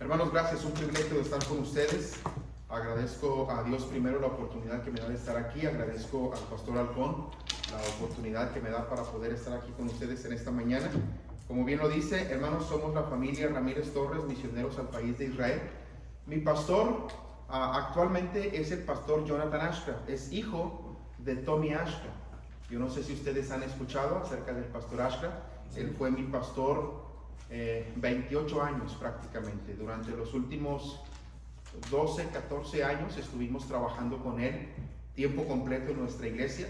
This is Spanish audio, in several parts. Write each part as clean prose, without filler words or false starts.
Hermanos, gracias, un privilegio de estar con ustedes. Agradezco a Dios primero la oportunidad que me da de estar aquí. Agradezco al pastor Halcón la oportunidad que me da para poder estar aquí con ustedes en esta mañana. Como bien lo dice, hermanos, somos la familia Ramírez Torres, misioneros al país de Israel. Mi pastor actualmente es el pastor Jonathan Ashcraft, es hijo de Tommy Ashcraft. Yo no sé si ustedes han escuchado acerca del pastor Ashcraft. Él fue mi pastor 28 años prácticamente. Durante los últimos 12, 14 años estuvimos trabajando con él tiempo completo en nuestra iglesia.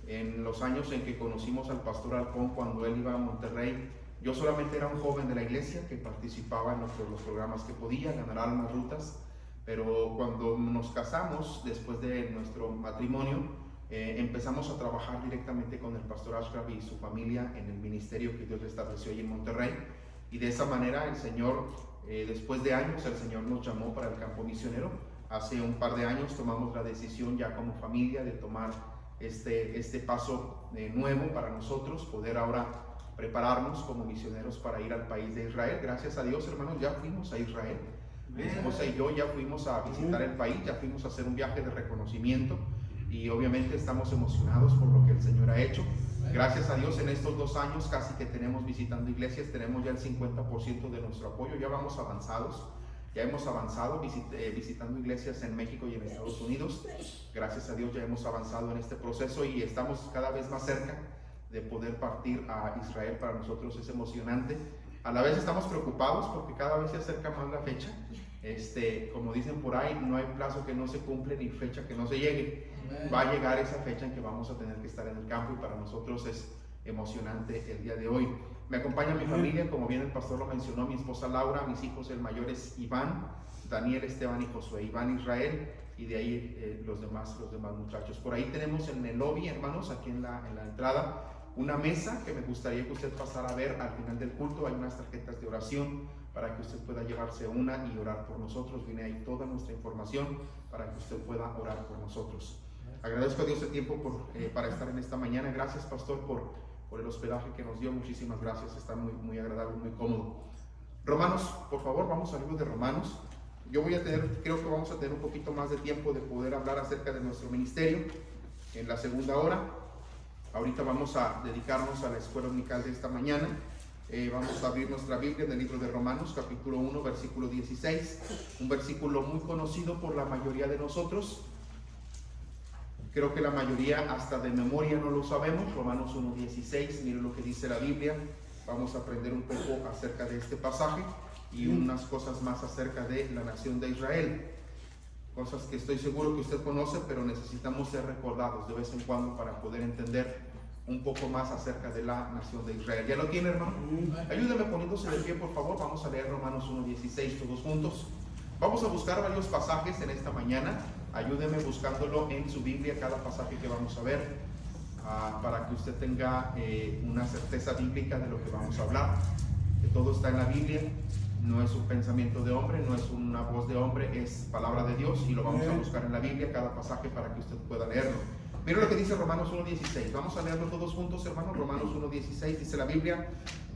En los años en que conocimos al pastor Halcón, cuando él iba a Monterrey, yo solamente era un joven de la iglesia que participaba en los programas que podía, ganar almas, rutas. Pero cuando nos casamos, después de nuestro matrimonio, empezamos a trabajar directamente con el pastor Ashcraft y su familia en el ministerio que Dios le estableció ahí en Monterrey. Y de esa manera el Señor, después de años, el Señor nos llamó para el campo misionero. Hace un par de años tomamos la decisión ya como familia de tomar este paso nuevo para nosotros, poder ahora prepararnos como misioneros para ir al país de Israel. Gracias a Dios, hermanos, ya fuimos a Israel. Mi esposa y yo ya fuimos a visitar el país, ya fuimos a hacer un viaje de reconocimiento y obviamente estamos emocionados por lo que el Señor ha hecho. Gracias a Dios, en estos 2 años casi que tenemos visitando iglesias, tenemos ya el 50% de nuestro apoyo, ya vamos avanzados, ya hemos avanzado visitando iglesias en México y en Estados Unidos. Gracias a Dios ya hemos avanzado en este proceso y estamos cada vez más cerca de poder partir a Israel. Para nosotros es emocionante. A la vez estamos preocupados porque cada vez se acerca más la fecha. Como dicen por ahí, no hay plazo que no se cumple ni fecha que no se llegue. Va a llegar esa fecha en que vamos a tener que estar en el campo y para nosotros es emocionante el día de hoy. Me acompaña mi familia, como bien el pastor lo mencionó, mi esposa Laura, mis hijos, el mayor es Iván, Daniel, Esteban y Josué. Iván, Israel, y de ahí los demás muchachos. Por ahí tenemos en el lobby, hermanos, aquí en la entrada, una mesa que me gustaría que usted pasara a ver al final del culto. Hay unas tarjetas de oración para que usted pueda llevarse una y orar por nosotros. Viene ahí toda nuestra información para que usted pueda orar por nosotros. Agradezco a Dios el tiempo para estar en esta mañana. Gracias, pastor, por el hospedaje que nos dio. Muchísimas gracias, está muy, muy agradable, muy cómodo. Romanos, por favor, vamos al libro de Romanos. Creo que vamos a tener un poquito más de tiempo de poder hablar acerca de nuestro ministerio en la segunda hora. Ahorita vamos a dedicarnos a la escuela dominical de esta mañana. Vamos a abrir nuestra Biblia en el libro de Romanos, capítulo 1, versículo 16. Un versículo muy conocido por la mayoría de nosotros. Creo que la mayoría hasta de memoria no lo sabemos. Romanos 1:16, miren lo que dice la Biblia. Vamos a aprender un poco acerca de este pasaje y unas cosas más acerca de la nación de Israel. Cosas que estoy seguro que usted conoce, pero necesitamos ser recordados de vez en cuando para poder entender un poco más acerca de la nación de Israel. ¿Ya lo tiene, hermano? Ayúdeme poniéndose de pie, por favor. Vamos a leer Romanos 1:16 todos juntos. Vamos a buscar varios pasajes en esta mañana. Ayúdeme buscándolo en su Biblia, cada pasaje que vamos a ver, para que usted tenga una certeza bíblica de lo que vamos a hablar. Que todo está en la Biblia, no es un pensamiento de hombre, no es una voz de hombre, es palabra de Dios y lo vamos a buscar en la Biblia, cada pasaje, para que usted pueda leerlo. Mira lo que dice Romanos 1:16. Vamos a leerlo todos juntos, hermanos. Romanos 1:16 dice la Biblia: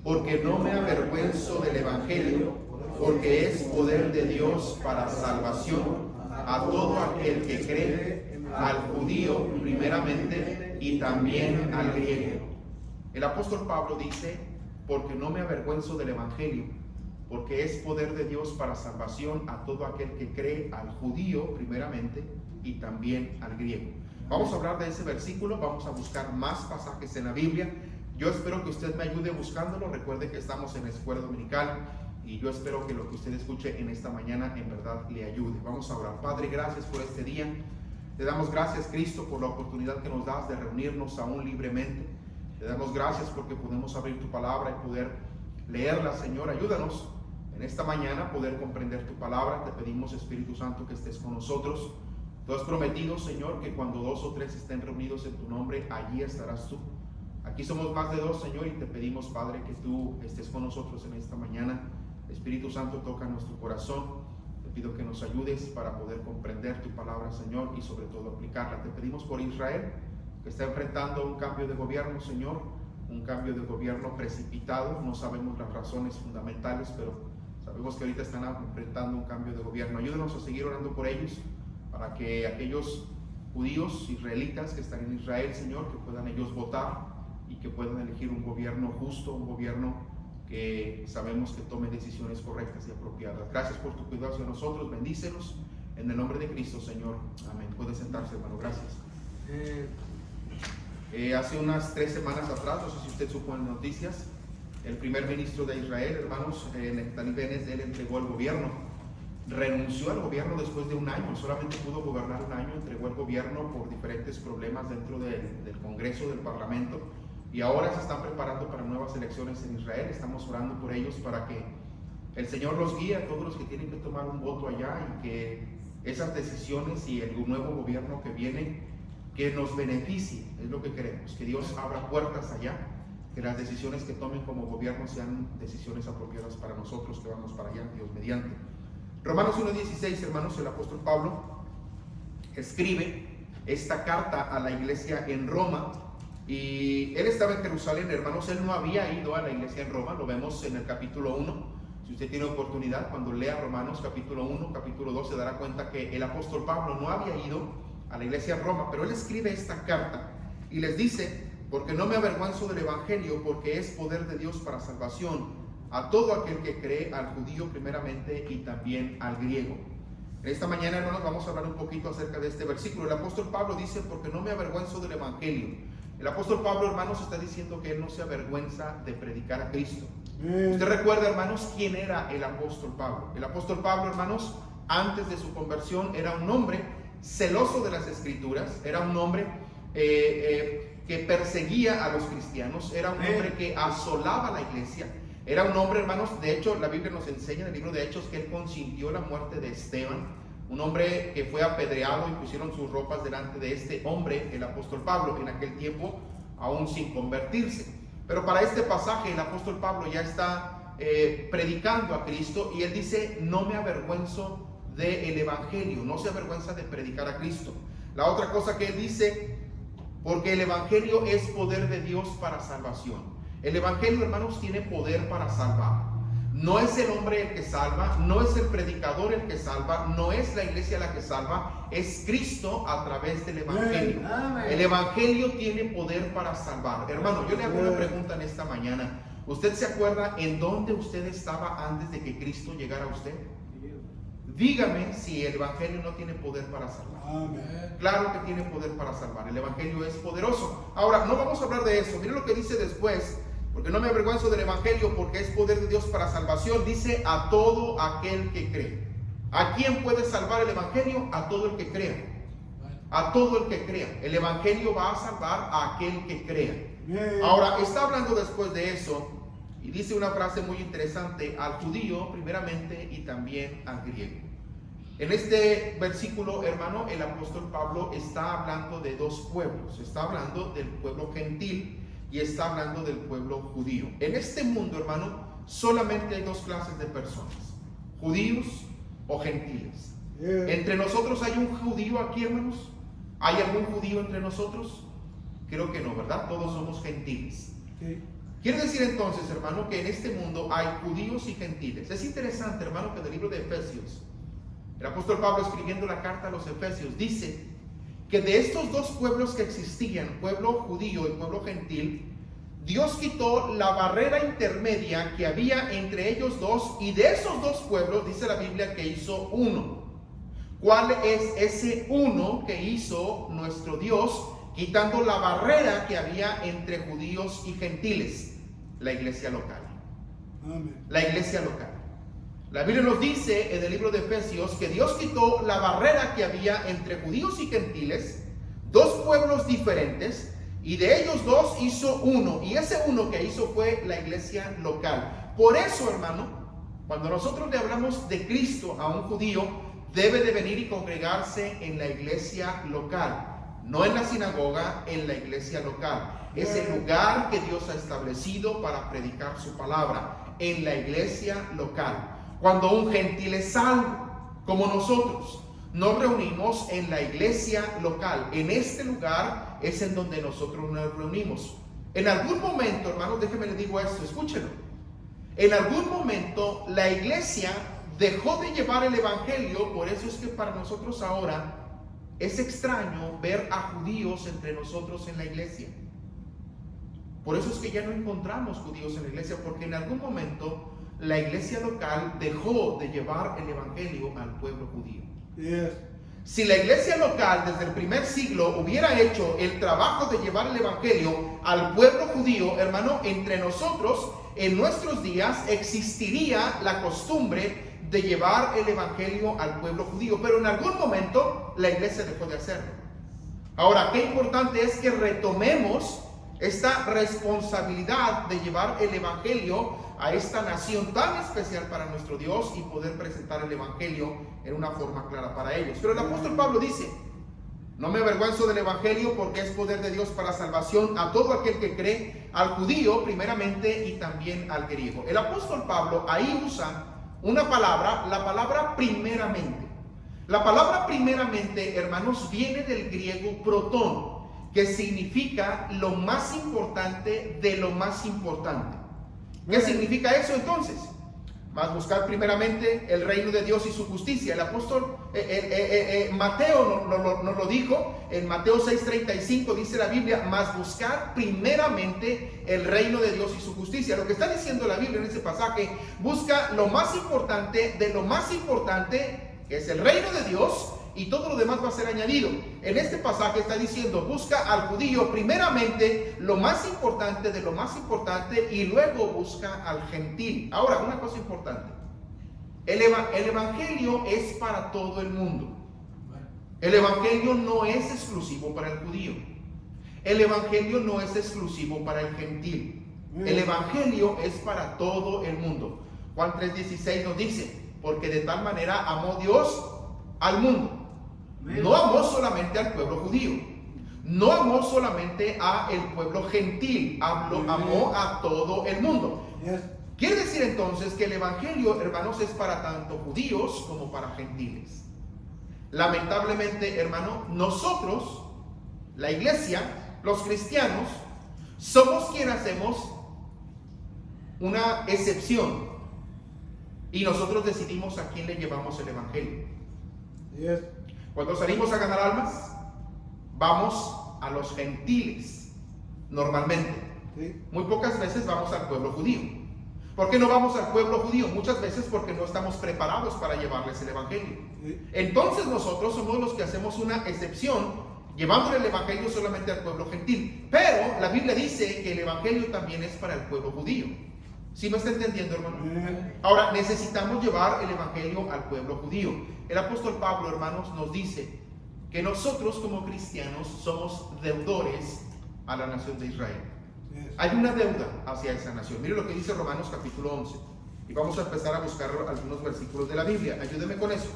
porque no me avergüenzo del Evangelio, porque es poder de Dios para salvación a todo aquel que cree, al judío primeramente y también al griego. El apóstol Pablo dice: porque no me avergüenzo del Evangelio, porque es poder de Dios para salvación a todo aquel que cree, al judío primeramente y también al griego. Vamos a hablar de ese versículo, vamos a buscar más pasajes en la Biblia. Yo espero que usted me ayude buscándolo. Recuerde que estamos en la escuela dominical y yo espero que lo que usted escuche en esta mañana en verdad le ayude. Vamos a orar. Padre, gracias por este día. Te damos gracias, Cristo, por la oportunidad que nos das de reunirnos aún libremente. Te damos gracias porque podemos abrir tu palabra y poder leerla, Señor. Ayúdanos en esta mañana a poder comprender tu palabra. Te pedimos, Espíritu Santo, que estés con nosotros. Tú has prometido, Señor, que cuando 2 o 3 estén reunidos en tu nombre, allí estarás tú. Aquí somos más de 2, Señor, y te pedimos, Padre, que tú estés con nosotros en esta mañana. Espíritu Santo, toca nuestro corazón. Te pido que nos ayudes para poder comprender tu palabra, Señor, y sobre todo aplicarla. Te pedimos por Israel, que está enfrentando un cambio de gobierno, Señor, un cambio de gobierno precipitado. No sabemos las razones fundamentales, pero Sabemos que ahorita están enfrentando un cambio de gobierno. Ayúdenos a seguir orando por ellos, para que aquellos judíos, israelitas que están en Israel, Señor, que puedan ellos votar y que puedan elegir un gobierno justo, un gobierno que sabemos que tome decisiones correctas y apropiadas. Gracias por tu cuidado hacia nosotros, bendícenos en el nombre de Cristo, Señor. Amén. Puede sentarse, hermano, gracias. Hace unas 3 semanas atrás, no sé si usted supo en noticias, el primer ministro de Israel, hermanos, Naftali Bennett, él entregó el gobierno, renunció al gobierno después de un año, solamente pudo gobernar un año, entregó el gobierno por diferentes problemas dentro del Congreso, del Parlamento, y ahora se están preparando para nuevas elecciones en Israel. Estamos orando por ellos para que el Señor los guíe a todos los que tienen que tomar un voto allá, y que esas decisiones y el nuevo gobierno que viene, que nos beneficie, es lo que queremos, que Dios abra puertas allá, que las decisiones que tomen como gobierno sean decisiones apropiadas para nosotros que vamos para allá, Dios mediante. Romanos 1:16, hermanos, el apóstol Pablo escribe esta carta a la iglesia en Roma, y él estaba en Jerusalén, hermanos. Él no había ido a la iglesia en Roma, lo vemos en el capítulo 1. Si usted tiene oportunidad, cuando lea Romanos capítulo 1, capítulo 2, se dará cuenta que el apóstol Pablo no había ido a la iglesia en Roma, pero él escribe esta carta y les dice: porque no me avergüenzo del evangelio, porque es poder de Dios para salvación a todo aquel que cree, al judío primeramente y también al griego. En esta mañana, hermanos, vamos a hablar un poquito acerca de este versículo. El apóstol Pablo dice: porque no me avergüenzo del evangelio. El apóstol Pablo, hermanos, está diciendo que él no se avergüenza de predicar a Cristo. Usted recuerda, hermanos, quién era el apóstol Pablo. El apóstol Pablo, hermanos, antes de su conversión, era un hombre celoso de las escrituras, era un hombre que perseguía a los cristianos, era un hombre que asolaba la iglesia, era un hombre, hermanos, de hecho la Biblia nos enseña en el libro de Hechos que él consintió la muerte de Esteban, un hombre que fue apedreado y pusieron sus ropas delante de este hombre, el apóstol Pablo, en aquel tiempo aún sin convertirse. Pero para este pasaje el apóstol Pablo ya está predicando a Cristo, y él dice: no me avergüenzo del evangelio, no se avergüenza de predicar a Cristo. La otra cosa que él dice: porque el evangelio es poder de Dios para salvación. El evangelio, hermanos, tiene poder para salvar. No es el hombre el que salva, no es el predicador el que salva, no es la iglesia la que salva, es Cristo a través del evangelio. El evangelio tiene poder para salvar. Hermano, yo le hago una pregunta en esta mañana. ¿Usted se acuerda en dónde usted estaba antes de que Cristo llegara a usted? Dígame si el evangelio no tiene poder para salvar. Amén. Claro que tiene poder para salvar. El evangelio es poderoso. Ahora, no vamos a hablar de eso. Miren lo que dice después: porque no me avergüenzo del evangelio, porque es poder de Dios para salvación. Dice: a todo aquel que cree. ¿A quién puede salvar el evangelio? A todo el que crea. A todo el que crea. El evangelio va a salvar a aquel que crea. Ahora, está hablando después de eso, y dice una frase muy interesante: al judío primeramente y también al griego. En este versículo, hermano, el apóstol Pablo está hablando de dos pueblos. Está hablando del pueblo gentil y está hablando del pueblo judío. En este mundo, hermano, solamente hay dos clases de personas: judíos o gentiles. Entre nosotros hay un judío aquí, hermanos. ¿Hay algún judío entre nosotros? Creo que no, ¿verdad? Todos somos gentiles. Quiere decir entonces, hermano, que en este mundo hay judíos y gentiles. Es interesante, hermano, que en el libro de Efesios, el apóstol Pablo, escribiendo la carta a los Efesios, dice que de estos dos pueblos que existían, pueblo judío y pueblo gentil, Dios quitó la barrera intermedia que había entre ellos dos, y de esos dos pueblos dice la Biblia que hizo uno. ¿Cuál es ese uno que hizo nuestro Dios, quitando la barrera que había entre judíos y gentiles? La iglesia local. Amén. La iglesia local. La Biblia nos dice en el libro de Efesios que Dios quitó la barrera que había entre judíos y gentiles, dos pueblos diferentes, y de ellos dos hizo uno, y ese uno que hizo fue la iglesia local. Por eso, hermano, cuando nosotros le hablamos de Cristo a un judío, debe de venir y congregarse en la iglesia local, no en la sinagoga, en la iglesia local. Es el lugar que Dios ha establecido para predicar su palabra, en la iglesia local. Cuando un gentil es salvo, como nosotros, nos reunimos en la iglesia local. En este lugar es en donde nosotros nos reunimos. En algún momento, hermanos, déjenme les digo esto, escúchenlo. En algún momento la iglesia dejó de llevar el evangelio, por eso es que para nosotros ahora es extraño ver a judíos entre nosotros en la iglesia. Por eso es que ya no encontramos judíos en la iglesia, porque en algún momento la iglesia local dejó de llevar el evangelio al pueblo judío. Yes. Si la iglesia local desde el primer siglo hubiera hecho el trabajo de llevar el evangelio al pueblo judío, hermano, entre nosotros en nuestros días existiría la costumbre de llevar el evangelio al pueblo judío, pero en algún momento la iglesia dejó de hacerlo. Ahora, qué importante es que retomemos esta responsabilidad de llevar el evangelio a esta nación tan especial para nuestro Dios y poder presentar el evangelio en una forma clara para ellos. Pero el apóstol Pablo dice: no me avergüenzo del evangelio, porque es poder de Dios para salvación a todo aquel que cree, al judío primeramente y también al griego. El apóstol Pablo ahí usa una palabra, la palabra primeramente. La palabra primeramente, hermanos, viene del griego protón, que significa lo más importante de lo más importante. ¿Qué significa eso entonces? Más buscar primeramente el reino de Dios y su justicia. El apóstol Mateo nos lo dijo en Mateo 6:35, dice la Biblia: más buscar primeramente el reino de Dios y su justicia. Lo que está diciendo la Biblia en ese pasaje: busca lo más importante de lo más importante, que es el reino de Dios, y todo lo demás va a ser añadido. En este pasaje está diciendo: busca al judío primeramente lo más importante de lo más importante, y luego busca al gentil. Ahora, una cosa importante: el evangelio es para todo el mundo. El evangelio no es exclusivo para el judío. El evangelio no es exclusivo para el gentil. El evangelio es para todo el mundo. Juan 3:16 nos dice: porque de tal manera amó Dios al mundo. No amó solamente al pueblo judío, no amó solamente a el pueblo gentil, amó a todo el mundo. Quiere decir entonces que el evangelio, hermanos, es para tanto judíos como para gentiles. Lamentablemente, hermano, nosotros, la iglesia, los cristianos, somos quienes hacemos una excepción, y nosotros decidimos a quién le llevamos el evangelio. Cuando salimos a ganar almas, vamos a los gentiles, normalmente. Muy pocas veces vamos al pueblo judío. ¿Por qué no vamos al pueblo judío? Muchas veces porque no estamos preparados para llevarles el evangelio. Entonces nosotros somos los que hacemos una excepción, llevándole el evangelio solamente al pueblo gentil. Pero la Biblia dice que el evangelio también es para el pueblo judío. ¿Sí me está entendiendo, hermano? Ahora, necesitamos llevar el evangelio al pueblo judío. El apóstol Pablo, hermanos, nos dice que nosotros como cristianos somos deudores a la nación de Israel. Hay una deuda hacia esa nación. Mire lo que dice Romanos capítulo 11. Y vamos a empezar a buscar algunos versículos de la Biblia. Ayúdeme con eso.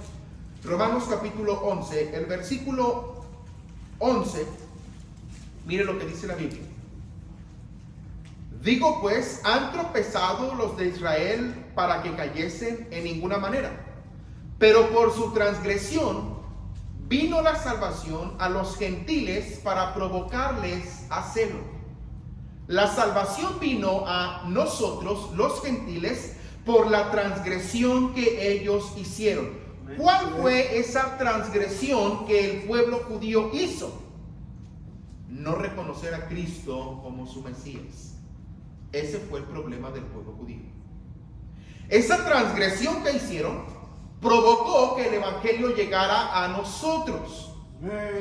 Romanos capítulo 11, el versículo 11. Mire lo que dice la Biblia. Digo pues, ¿han tropezado los de Israel para que cayesen? En ninguna manera. Pero por su transgresión vino la salvación a los gentiles para provocarles a celo. La salvación vino a nosotros, los gentiles, por la transgresión que ellos hicieron. ¿Cuál fue esa transgresión que el pueblo judío hizo? No reconocer a Cristo como su Mesías. Ese fue el problema del pueblo judío. Esa transgresión que hicieron provocó que el evangelio llegara a nosotros.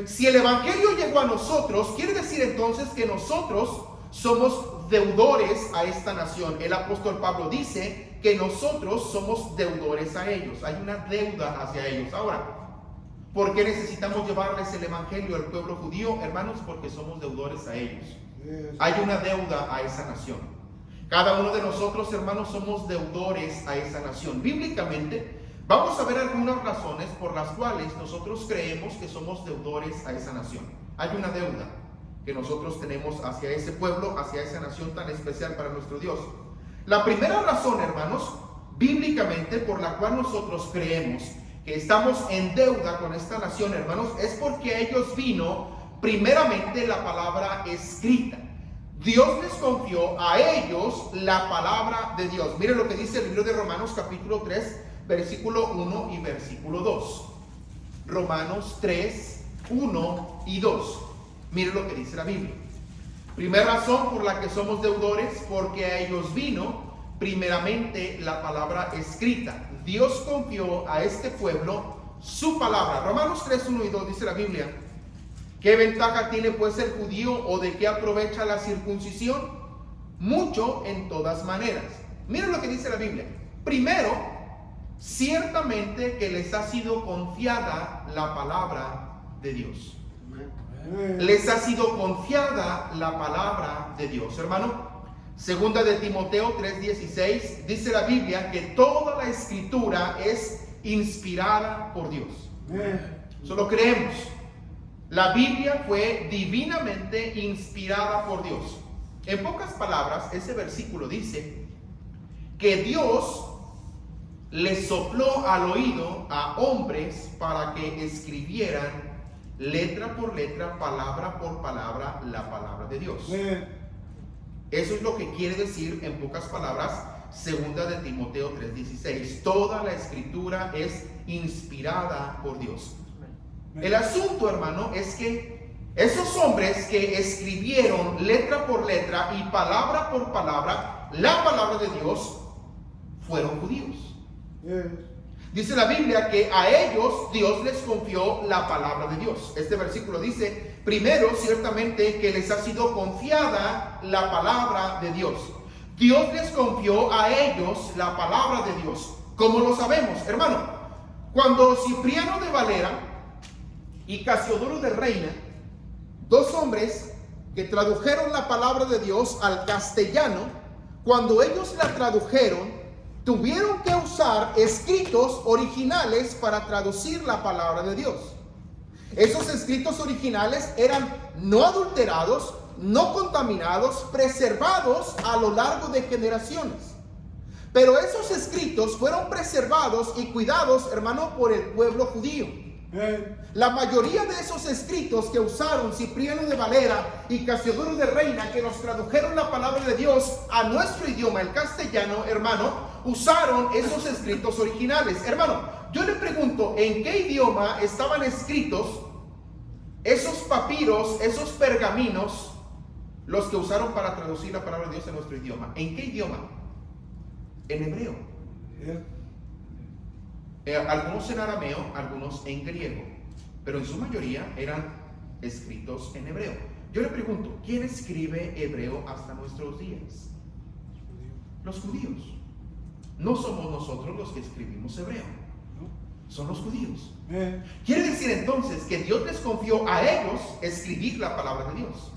Si el evangelio llegó a nosotros, quiere decir entonces que nosotros somos deudores a esta nación. El apóstol Pablo dice que nosotros somos deudores a ellos. Hay una deuda hacia ellos. Ahora, ¿por qué necesitamos llevarles el evangelio al pueblo judío? Hermanos, porque somos deudores a ellos. Hay una deuda a esa nación. Cada uno de nosotros, hermanos, somos deudores a esa nación. Bíblicamente, vamos a ver algunas razones por las cuales nosotros creemos que somos deudores a esa nación. Hay una deuda que nosotros tenemos hacia ese pueblo, hacia esa nación tan especial para nuestro Dios. La primera razón, hermanos, bíblicamente, por la cual nosotros creemos que estamos en deuda con esta nación, hermanos, es porque a ellos vino primeramente la palabra escrita. Dios les confió a ellos la palabra de Dios. Miren lo que dice el libro de Romanos capítulo 3, versículo 1 y versículo 2. Romanos 3, 1 y 2. Miren lo que dice la Biblia. Primera razón por la que somos deudores, porque a ellos vino primeramente la palabra escrita. Dios confió a este pueblo su palabra. Romanos 3, 1 y 2 dice la Biblia: ¿qué ventaja tiene pues el judío, o de qué aprovecha la circuncisión? Mucho en todas maneras. Miren lo que dice la Biblia. Primero, ciertamente que les ha sido confiada la palabra de Dios. Les ha sido confiada la palabra de Dios, hermano. Segunda de Timoteo 3:16 dice la Biblia que toda la escritura es inspirada por Dios. Eso lo creemos. La Biblia fue divinamente inspirada por Dios. En pocas palabras, ese versículo dice que Dios le sopló al oído a hombres para que escribieran letra por letra, palabra por palabra, la palabra de Dios. Eso es lo que quiere decir, en pocas palabras, segunda de Timoteo 3:16. Toda la escritura es inspirada por Dios. El asunto, hermano, es que esos hombres que escribieron letra por letra y palabra por palabra la palabra de Dios fueron judíos. Dice la Biblia que a ellos Dios les confió la palabra de Dios. Este versículo dice: primero, ciertamente que les ha sido confiada la palabra de Dios. Dios les confió a ellos la palabra de Dios. ¿Cómo lo sabemos, hermano? Cuando Cipriano de Valera y Casiodoro de Reina, dos hombres que tradujeron la palabra de Dios al castellano, cuando ellos la tradujeron, tuvieron que usar escritos originales para traducir la palabra de Dios. Esos escritos originales eran no adulterados, no contaminados, preservados a lo largo de generaciones. Pero esos escritos fueron preservados y cuidados, hermano, por el pueblo judío. La mayoría de esos escritos que usaron Cipriano de Valera y Casiodoro de Reina, que nos tradujeron la palabra de Dios a nuestro idioma, el castellano, hermano, usaron esos escritos originales. Hermano, yo le pregunto, ¿en qué idioma estaban escritos esos papiros, esos pergaminos, los que usaron para traducir la palabra de Dios en nuestro idioma? ¿En qué idioma? En hebreo. Algunos en arameo, algunos en griego, pero en su mayoría eran escritos en hebreo. Yo le pregunto, ¿quién escribe hebreo hasta nuestros días? Los judíos. No somos nosotros los que escribimos hebreo, son los judíos. Quiere decir entonces que Dios les confió a ellos escribir la palabra de Dios.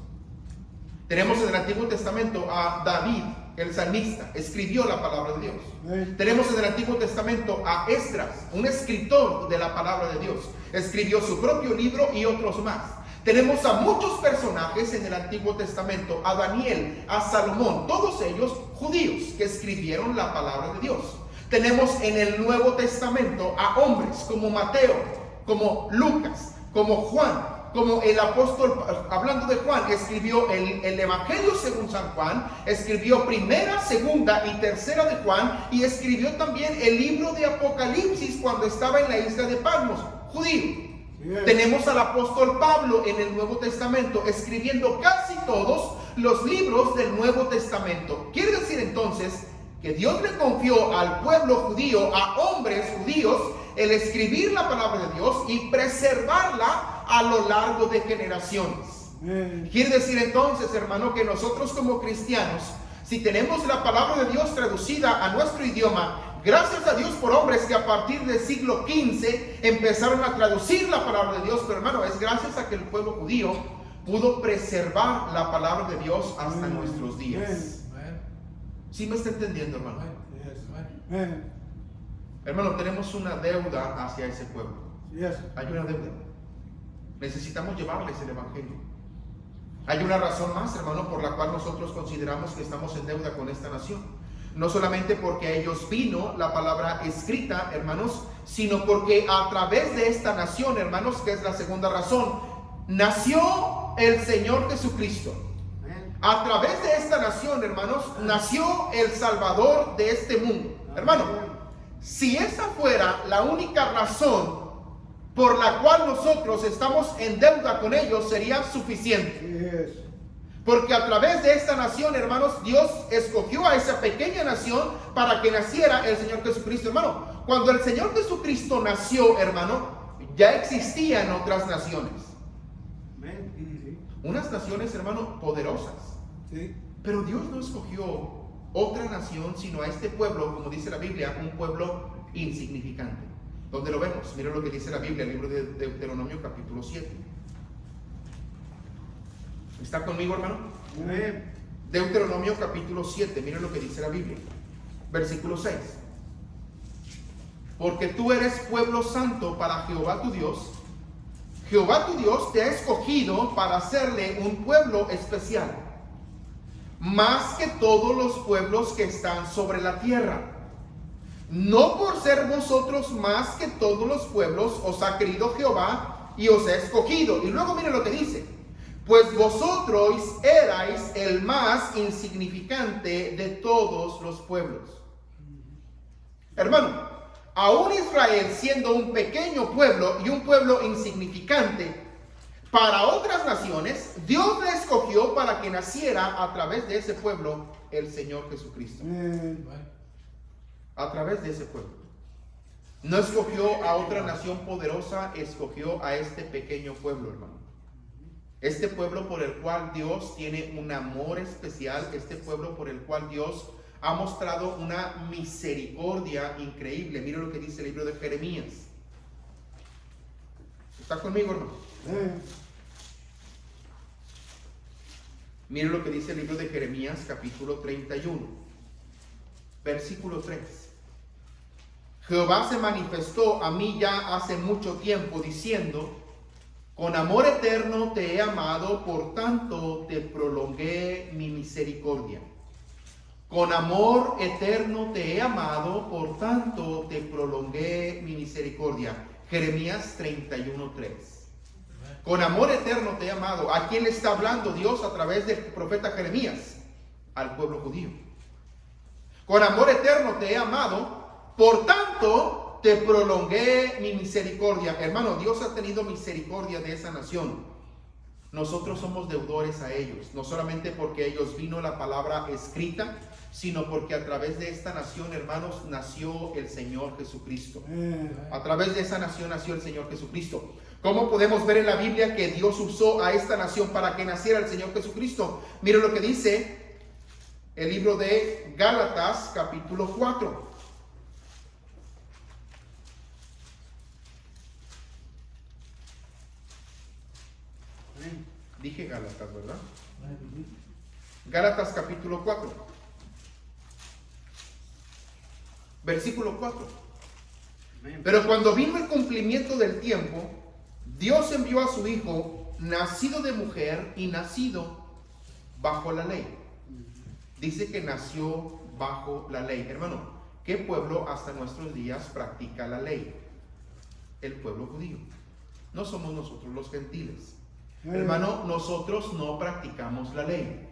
Tenemos en el Antiguo Testamento a David, el salmista, escribió la palabra de Dios. Tenemos en el Antiguo Testamento a Esdras, un escritor de la palabra de Dios. Escribió su propio libro y otros más. Tenemos a muchos personajes en el Antiguo Testamento, a Daniel, a Salomón, todos ellos judíos que escribieron la palabra de Dios. Tenemos en el Nuevo Testamento a hombres como Mateo, como Lucas, como Juan, como el apóstol, hablando de Juan, escribió el Evangelio según San Juan, escribió primera, segunda y tercera de Juan, y escribió también el libro de Apocalipsis cuando estaba en la isla de Patmos, judío. Tenemos al apóstol Pablo en el Nuevo Testamento escribiendo casi todos los libros del Nuevo Testamento. Quiere decir entonces que Dios le confió al pueblo judío, a hombres judíos, el escribir la palabra de Dios y preservarla a lo largo de generaciones. Quiere decir entonces, hermano, que nosotros como cristianos, si tenemos la palabra de Dios traducida a nuestro idioma, gracias a Dios por hombres que a partir del siglo XV empezaron a traducir la palabra de Dios, pero hermano, es gracias a que el pueblo judío pudo preservar la palabra de Dios hasta nuestros días. ¿Sí me está entendiendo, hermano? Hermano, tenemos una deuda hacia ese pueblo. Hay una deuda. Necesitamos llevarles el evangelio. Hay una razón más, hermano, por la cual nosotros consideramos que estamos en deuda con esta nación. No solamente porque a ellos vino la palabra escrita, hermanos, sino porque a través de esta nación, hermanos, que es la segunda razón, nació el Señor Jesucristo. A través de esta nación, hermanos, nació el Salvador de este mundo. Hermano, si esa fuera la única razón por la cual nosotros estamos en deuda con ellos, sería suficiente. Porque a través de esta nación, hermanos, Dios escogió a esa pequeña nación para que naciera el Señor Jesucristo. Hermano, cuando el Señor Jesucristo nació, hermano, ya existían otras naciones. Unas naciones, hermano, poderosas. Pero Dios no escogió otra nación, sino a este pueblo, como dice la Biblia, un pueblo insignificante. ¿Dónde lo vemos? Mira lo que dice la Biblia, el libro de Deuteronomio capítulo 7. ¿Está conmigo, hermano? Deuteronomio capítulo 7, mira lo que dice la Biblia. Versículo 6. Porque tú eres pueblo santo para Jehová tu Dios. Jehová tu Dios te ha escogido para hacerle un pueblo especial, más que todos los pueblos que están sobre la tierra. No por ser vosotros más que todos los pueblos os ha querido Jehová y os ha escogido. Y luego mire lo que dice: pues vosotros erais el más insignificante de todos los pueblos. Hermano, aún Israel, siendo un pequeño pueblo y un pueblo insignificante para otras naciones, Dios le escogió para que naciera a través de ese pueblo el Señor Jesucristo. A través de ese pueblo. No escogió a otra nación poderosa, escogió a este pequeño pueblo, hermano. Este pueblo por el cual Dios tiene un amor especial, este pueblo por el cual Dios ha mostrado una misericordia increíble. Mira lo que dice el libro de Jeremías. ¿Está conmigo, hermano? Mira lo que dice el libro de Jeremías, capítulo 31, versículo 3. Jehová se manifestó a mí ya hace mucho tiempo, diciendo: con amor eterno te he amado, por tanto te prolongué mi misericordia. Con amor eterno te he amado, por tanto te prolongué mi misericordia. Jeremías 31:3. Con amor eterno te he amado. ¿A quién le está hablando Dios a través del profeta Jeremías? Al pueblo judío. Con amor eterno te he amado, por tanto te prolongué mi misericordia. Hermano, Dios ha tenido misericordia de esa nación. Nosotros somos deudores a ellos, no solamente porque ellos vino la palabra escrita, sino porque a través de esta nación, hermanos, nació el Señor Jesucristo. A través de esa nación nació el Señor Jesucristo. ¿Cómo podemos ver en la Biblia que Dios usó a esta nación para que naciera el Señor Jesucristo? Mira lo que dice el libro de Gálatas, capítulo 4. Dije Gálatas, ¿verdad? Gálatas capítulo 4. Versículo 4. Pero cuando vino el cumplimiento del tiempo, Dios envió a su Hijo, nacido de mujer y nacido bajo la ley. Dice que nació bajo la ley. Hermano, ¿qué pueblo hasta nuestros días practica la ley? El pueblo judío. No somos nosotros los gentiles. Hermano, nosotros no practicamos la ley.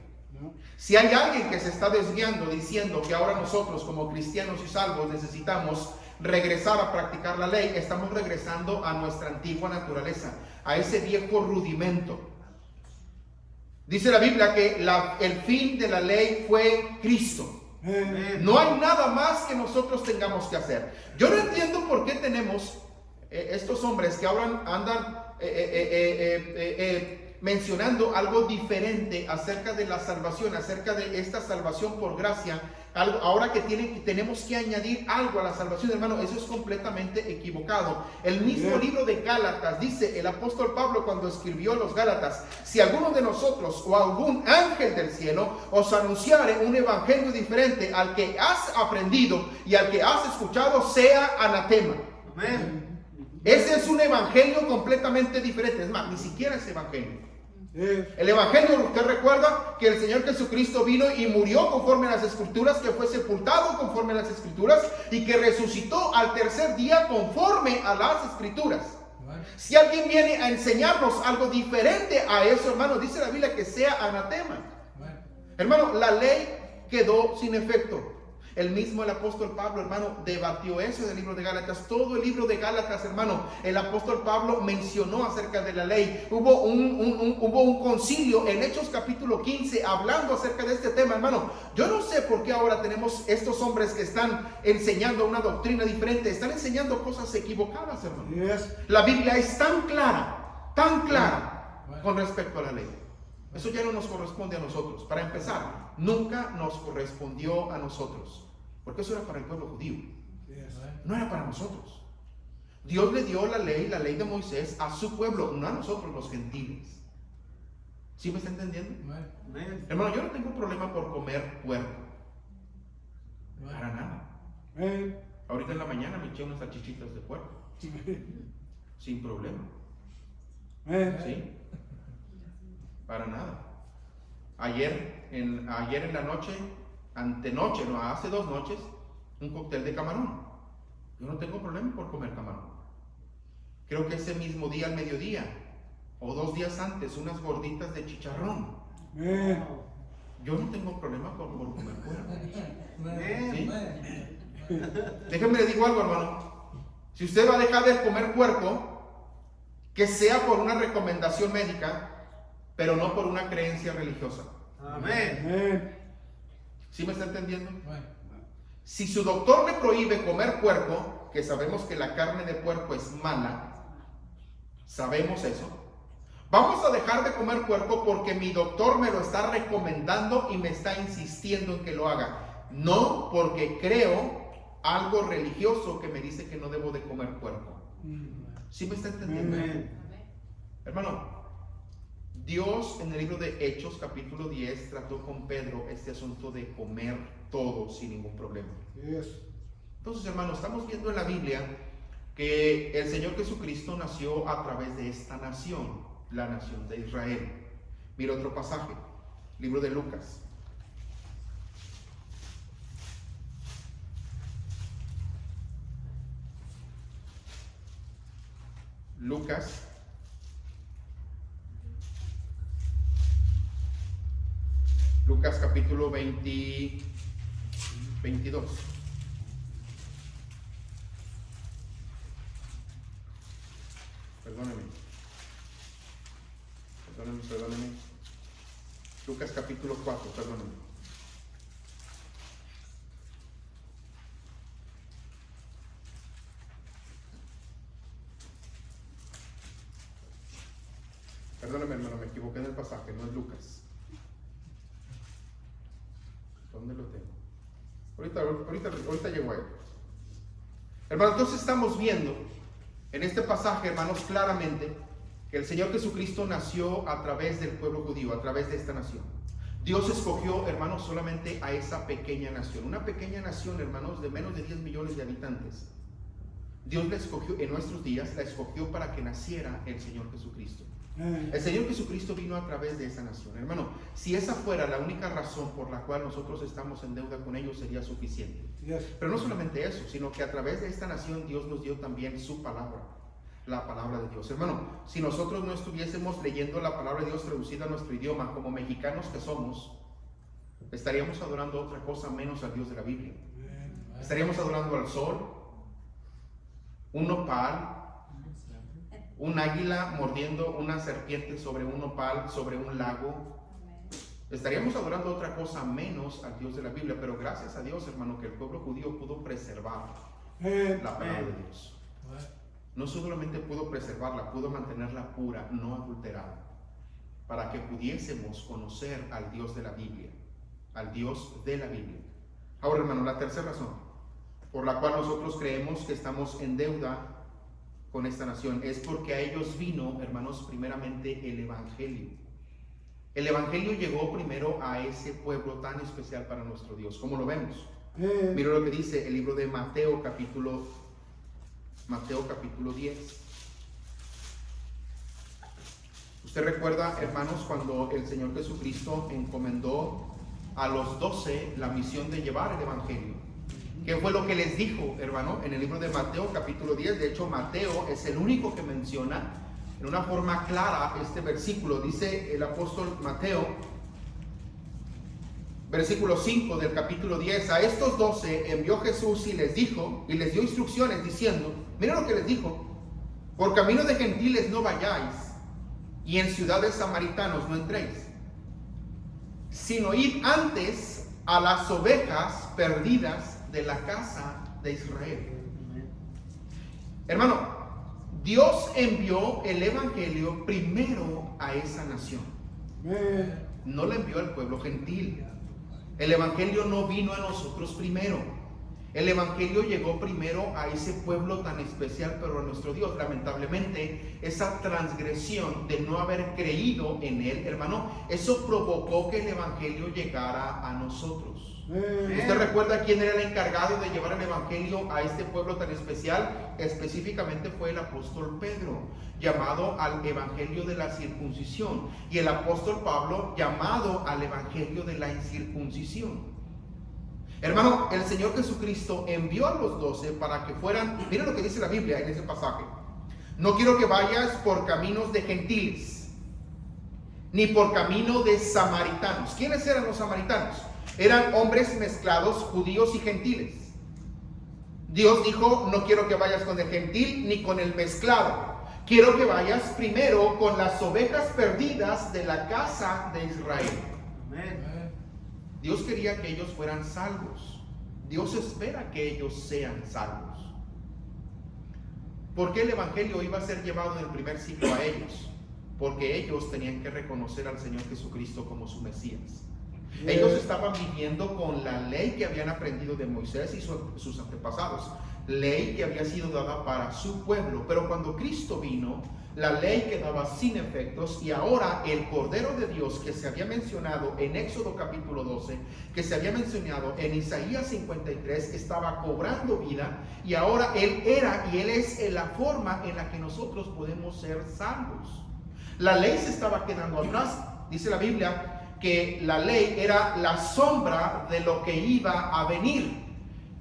Si hay alguien que se está desviando diciendo que ahora nosotros como cristianos y salvos necesitamos regresar a practicar la ley, estamos regresando a nuestra antigua naturaleza, a ese viejo rudimento. Dice la Biblia que el fin de la ley fue Cristo. No hay nada más que nosotros tengamos que hacer. Yo no entiendo por qué tenemos estos hombres que ahora andan mencionando algo diferente acerca de la salvación, acerca de esta salvación por gracia. Ahora que tenemos que añadir algo a la salvación, hermano, eso es completamente equivocado. El mismo libro de Gálatas dice el apóstol Pablo cuando escribió los Gálatas: si alguno de nosotros o algún ángel del cielo os anunciare un evangelio diferente al que has aprendido y al que has escuchado, sea anatema. Amén. Ese es un evangelio completamente diferente. Es más, ni siquiera es evangelio. El evangelio, usted recuerda que el Señor Jesucristo vino y murió conforme a las escrituras, que fue sepultado conforme a las escrituras y que resucitó al tercer día conforme a las escrituras. Si alguien viene a enseñarnos algo diferente a eso, hermano, dice la Biblia que sea anatema. Hermano, la ley quedó sin efecto. El mismo el apóstol Pablo, hermano, debatió eso del libro de Gálatas. Todo el libro de Gálatas, hermano, el apóstol Pablo mencionó acerca de la ley. Hubo un concilio en Hechos capítulo 15 hablando acerca de este tema, hermano. Yo no sé por qué ahora tenemos estos hombres que están enseñando una doctrina diferente. Están enseñando cosas equivocadas, hermano. La Biblia es tan clara con respecto a la ley. Eso ya no nos corresponde a nosotros. Para empezar, nunca nos correspondió a nosotros, porque eso era para el pueblo judío, no era para nosotros. Dios le dio la ley de Moisés a su pueblo, no a nosotros los gentiles. ¿Sí me está entendiendo? Hermano, yo no tengo problema por comer puerco, para nada. Ahorita en la mañana me eché unas salchichitas de puerco, sin problema. ¿Sí? Para nada. Ayer en la noche, antenoche, no, hace 2 noches, un cóctel de camarón. Yo no tengo problema por comer camarón. Creo que ese mismo día al mediodía, o 2 días antes, unas gorditas de chicharrón. Yo no tengo problema por comer puerco. ¿Sí? Déjenme le digo algo, hermano. Si usted va a dejar de comer puerco, que sea por una recomendación médica, pero no por una creencia religiosa. Amén. ¿Sí me está entendiendo? Si su doctor le prohíbe comer puerco, que sabemos que la carne de puerco es mala, sabemos eso, vamos a dejar de comer puerco porque mi doctor me lo está recomendando y me está insistiendo en que lo haga, no porque creo algo religioso que me dice que no debo de comer puerco. ¿Sí me está entendiendo? Hermano, Dios en el libro de Hechos capítulo 10 trató con Pedro este asunto de comer todo sin ningún problema. Entonces, hermanos, estamos viendo en la Biblia que el Señor Jesucristo nació a través de esta nación, la nación de Israel. Mira otro pasaje, libro de Lucas. Lucas capítulo 22. Perdóneme. Lucas capítulo 4, perdóneme. Perdóneme, hermano, me equivoqué en el pasaje, no es Lucas. ¿Dónde lo tengo? Ahorita llego a él. Hermano, entonces estamos viendo en este pasaje, hermanos, claramente que el Señor Jesucristo nació a través del pueblo judío, a través de esta nación. Dios escogió, hermanos, solamente a esa pequeña nación. Una pequeña nación, hermanos, de menos de 10 millones de habitantes. Dios la escogió, en nuestros días, la escogió para que naciera el Señor Jesucristo. El Señor Jesucristo vino a través de esa nación. Hermano, si esa fuera la única razón por la cual nosotros estamos en deuda con ellos, sería suficiente. Pero no solamente eso, sino que a través de esta nación Dios nos dio también su palabra, la palabra de Dios. Hermano, si nosotros no estuviésemos leyendo la palabra de Dios traducida a nuestro idioma, como mexicanos que somos, estaríamos adorando otra cosa menos al Dios de la Biblia. Estaríamos adorando al sol, un nopal, un águila mordiendo una serpiente sobre un nopal, sobre un lago. Estaríamos adorando otra cosa menos al Dios de la Biblia. Pero gracias a Dios, hermano, que el pueblo judío pudo preservar la palabra de Dios. No solamente pudo preservarla, pudo mantenerla pura, no adulterada, para que pudiésemos conocer al Dios de la Biblia, al Dios de la Biblia. Ahora, hermano, la tercera razón por la cual nosotros creemos que estamos en deuda con esta nación es porque a ellos vino, hermanos, primeramente el Evangelio. El Evangelio llegó primero a ese pueblo tan especial para nuestro Dios. ¿Cómo lo vemos? Mira lo que dice el libro de Mateo capítulo 10. Usted recuerda, hermanos, cuando el Señor Jesucristo encomendó a los 12 la misión de llevar el Evangelio. ¿Qué fue lo que les dijo, hermano? En el libro de Mateo capítulo 10, de hecho Mateo es el único que menciona en una forma clara este versículo. Dice el apóstol Mateo, Versículo 5 del capítulo 10. A estos 12 envió Jesús y les dijo, y les dio instrucciones diciendo, miren lo que les dijo: por camino de gentiles no vayáis, y en ciudades samaritanos no entréis, sino id antes a las ovejas perdidas de la casa de Israel. Hermano, Dios envió el evangelio primero a esa nación. No le envió al pueblo gentil. El evangelio no vino a nosotros primero. El evangelio llegó primero a ese pueblo tan especial, pero a nuestro Dios. Lamentablemente, esa transgresión de no haber creído en él, hermano, eso provocó que el evangelio llegara a nosotros. ¿Usted recuerda quién era el encargado de llevar el evangelio a este pueblo tan especial? Específicamente fue el apóstol Pedro, llamado al evangelio de la circuncisión, y el apóstol Pablo, llamado al evangelio de la incircuncisión. Hermano, el Señor Jesucristo envió a los 12 para que fueran, miren lo que dice la Biblia en ese pasaje: no quiero que vayas por caminos de gentiles, ni por camino de samaritanos. ¿Quiénes eran los samaritanos? Eran hombres mezclados, judíos y gentiles. Dios dijo: no quiero que vayas con el gentil ni con el mezclado. Quiero que vayas primero con las ovejas perdidas de la casa de Israel. Amén. Dios quería que ellos fueran salvos. Dios espera que ellos sean salvos. ¿Por qué el evangelio iba a ser llevado en el primer siglo a ellos? Porque ellos tenían que reconocer al Señor Jesucristo como su Mesías. Ellos estaban viviendo con la ley que habían aprendido de Moisés y sus antepasados, ley que había sido dada para su pueblo. Pero cuando Cristo vino, la ley quedaba sin efectos, y ahora el Cordero de Dios que se había mencionado en Éxodo capítulo 12, que se había mencionado en Isaías 53, estaba cobrando vida, y ahora Él era y Él es la forma en la que nosotros podemos ser salvos. La ley se estaba quedando atrás. Dice la Biblia que la ley era la sombra de lo que iba a venir.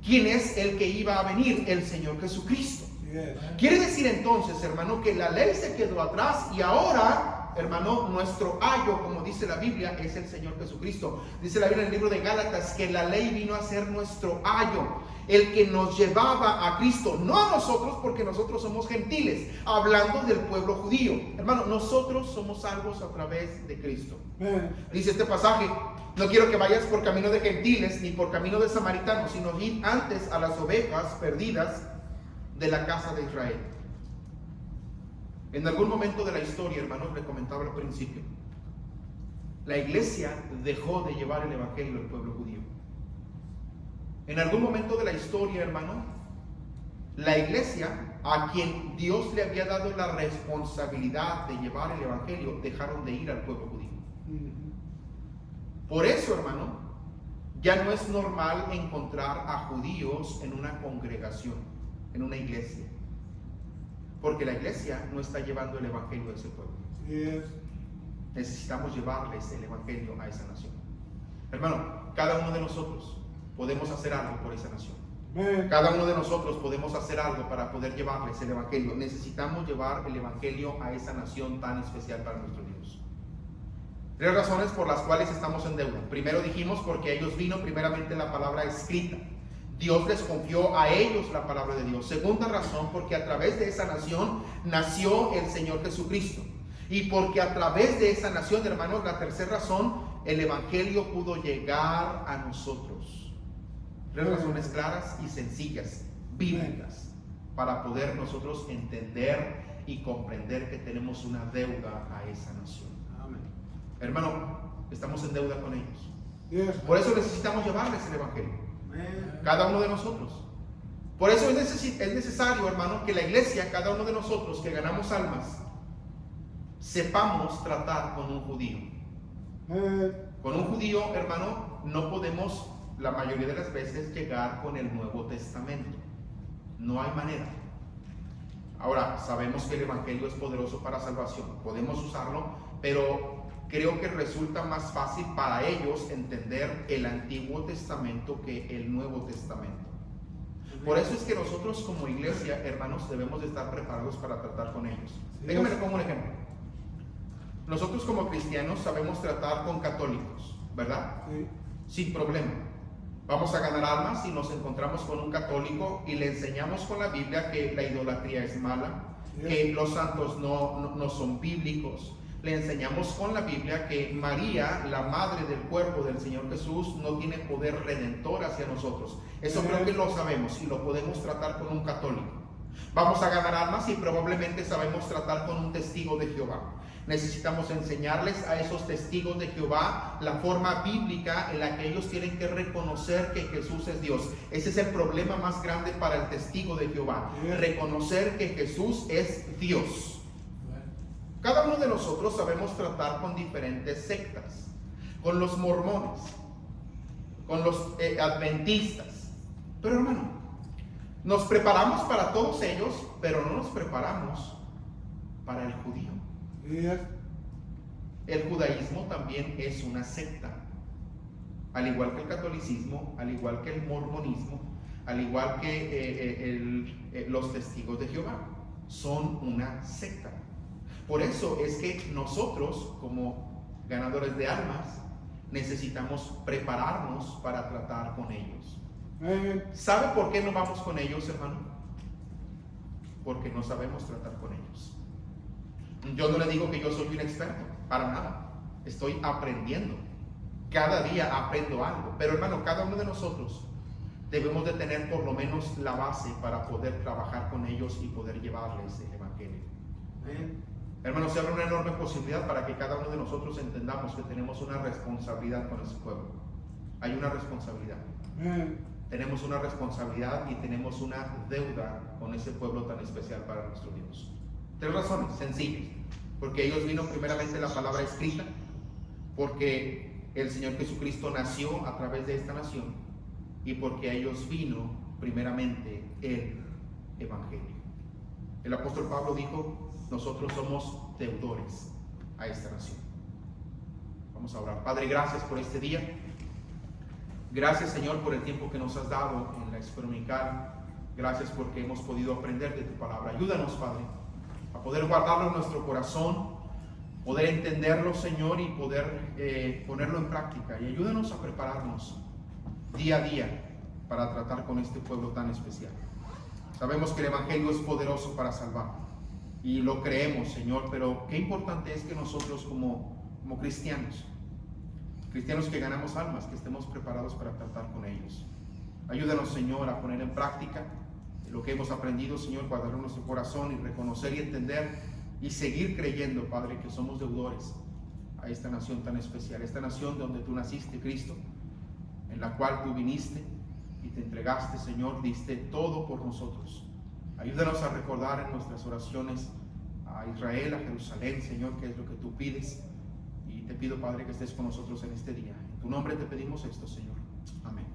¿Quién es el que iba a venir? El Señor Jesucristo. Quiere decir entonces, hermano, que la ley se quedó atrás y ahora, hermano, nuestro ayo, como dice la Biblia, es el Señor Jesucristo. Dice la Biblia en el libro de Gálatas que la ley vino a ser nuestro ayo, el que nos llevaba a Cristo, no a nosotros, porque nosotros somos gentiles, hablando del pueblo judío. Hermano, nosotros somos salvos a través de Cristo. Dice este pasaje: no quiero que vayas por camino de gentiles ni por camino de samaritanos, sino id antes a las ovejas perdidas de la casa de Israel. En algún momento de la historia, hermanos, le comentaba al principio, la iglesia dejó de llevar el evangelio al pueblo judío. En algún momento de la historia, hermano, la iglesia, a quien Dios le había dado la responsabilidad de llevar el evangelio, dejaron de ir al pueblo judío. Por eso, hermano, ya no es normal encontrar a judíos en una congregación, en una iglesia, porque la iglesia no está llevando el evangelio a ese pueblo. Necesitamos llevarles el evangelio a esa nación. Hermano, cada uno de nosotros podemos hacer algo por esa nación. Cada uno de nosotros podemos hacer algo para poder llevarles el evangelio. Necesitamos llevar el evangelio a esa nación tan especial para nuestro Dios. 3 razones por las cuales estamos en deuda. Primero dijimos, porque a ellos vino primeramente la palabra escrita. Dios les confió a ellos la palabra de Dios. Segunda razón, porque a través de esa nación nació el Señor Jesucristo. Y porque a través de esa nación, hermanos, la tercera razón, el evangelio pudo llegar a nosotros. 3 razones claras y sencillas, bíblicas, para poder nosotros entender y comprender que tenemos una deuda a esa nación. Hermano, estamos en deuda con ellos. Por eso necesitamos llevarles el evangelio. Cada uno de nosotros. Por eso es necesario, hermano, que la iglesia, cada uno de nosotros que ganamos almas, sepamos tratar con un judío. Con un judío, hermano, no podemos la mayoría de las veces llegar con el Nuevo Testamento. No hay manera. Ahora, sabemos que el evangelio es poderoso para salvación. Podemos usarlo, pero creo que resulta más fácil para ellos entender el Antiguo Testamento que el Nuevo Testamento. Por eso es que nosotros como iglesia, hermanos, debemos de estar preparados para tratar con ellos. Déjame le pongo un ejemplo. Nosotros como cristianos sabemos tratar con católicos, ¿verdad? sin problema. Vamos a ganar almas si nos encontramos con un católico y le enseñamos con la Biblia que la idolatría es mala, que los santos no son bíblicos. Le enseñamos con la Biblia que María, la madre del cuerpo del Señor Jesús, no tiene poder redentor hacia nosotros. Eso creo que lo sabemos y lo podemos tratar con un católico. Vamos a ganar almas y probablemente sabemos tratar con un testigo de Jehová. Necesitamos enseñarles a esos testigos de Jehová la forma bíblica en la que ellos tienen que reconocer que Jesús es Dios. Ese es el problema más grande para el testigo de Jehová, reconocer que Jesús es Dios. Cada uno de nosotros sabemos tratar con diferentes sectas, con los mormones, con los adventistas. Pero hermano, nos preparamos para todos ellos, pero no nos preparamos para el judío. El judaísmo también es una secta, al igual que el catolicismo, al igual que el mormonismo, al igual que los testigos de Jehová, son una secta. Por eso es que nosotros, como ganadores de almas, necesitamos prepararnos para tratar con ellos. ¿Sabe por qué no vamos con ellos, hermano? Porque no sabemos tratar con ellos. Yo no le digo que yo soy un experto, para nada. Estoy aprendiendo. Cada día aprendo algo. Pero hermano, cada uno de nosotros debemos de tener por lo menos la base para poder trabajar con ellos y poder llevarles el evangelio. Hermano, se abre una enorme posibilidad para que cada uno de nosotros entendamos que tenemos una responsabilidad con ese pueblo. Hay una responsabilidad. Tenemos una responsabilidad y tenemos una deuda con ese pueblo tan especial para nuestro Dios. 3 razones sencillas. Porque ellos vino primeramente la palabra escrita, porque el Señor Jesucristo nació a través de esta nación, y porque a ellos vino primeramente el evangelio. El apóstol Pablo dijo: nosotros somos deudores a esta nación. Vamos a orar. Padre, gracias por este día. Gracias, Señor, por el tiempo que nos has dado en la escuela dominical. Gracias porque hemos podido aprender de tu palabra. Ayúdanos, Padre, a poder guardarlo en nuestro corazón, poder entenderlo, Señor, y poder ponerlo en práctica. Y ayúdanos a prepararnos día a día para tratar con este pueblo tan especial. Sabemos que el evangelio es poderoso para salvar y lo creemos, Señor, pero qué importante es que nosotros como cristianos que ganamos almas, que estemos preparados para tratar con ellos. Ayúdanos, Señor, a poner en práctica lo que hemos aprendido, Señor, guardar en nuestro corazón y reconocer y entender y seguir creyendo, Padre, que somos deudores a esta nación tan especial, esta nación donde tú naciste, Cristo, en la cual tú viniste y te entregaste, Señor, diste todo por nosotros. Ayúdanos a recordar en nuestras oraciones a Israel, a Jerusalén, Señor, que es lo que tú pides. Y te pido, Padre, que estés con nosotros en este día. En tu nombre te pedimos esto, Señor. Amén.